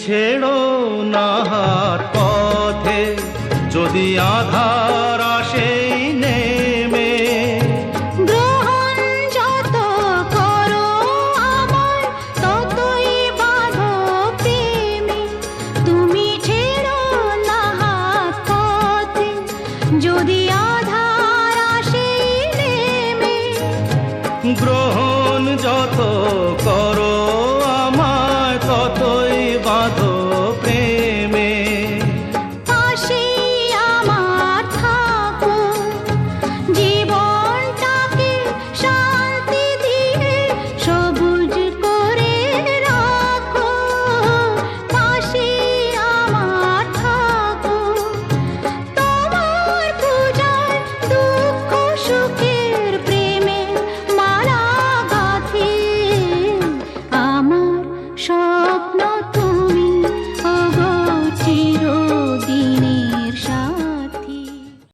ছেড়ো না হাত পথে, যদি আধার আসে নেমে। গ্রহণ যত করো আমায়, ততই বাঁধো প্রেমে। তুমি ছেড়ো না হাত পথে, যদি আধার আসে নেমে। গ্রহণ যত করো আমায়, ততই বাঁধো প্রেমে। পাশে আমার থাকো, জীবনটাকে শান্তি দিয়ে সবুজ করে রাখো। পাশে আমার থাকো, তোমার পূজায় দুঃখ সুখের প্রেমের মালা গাঁথি। আমার স্বপ্ন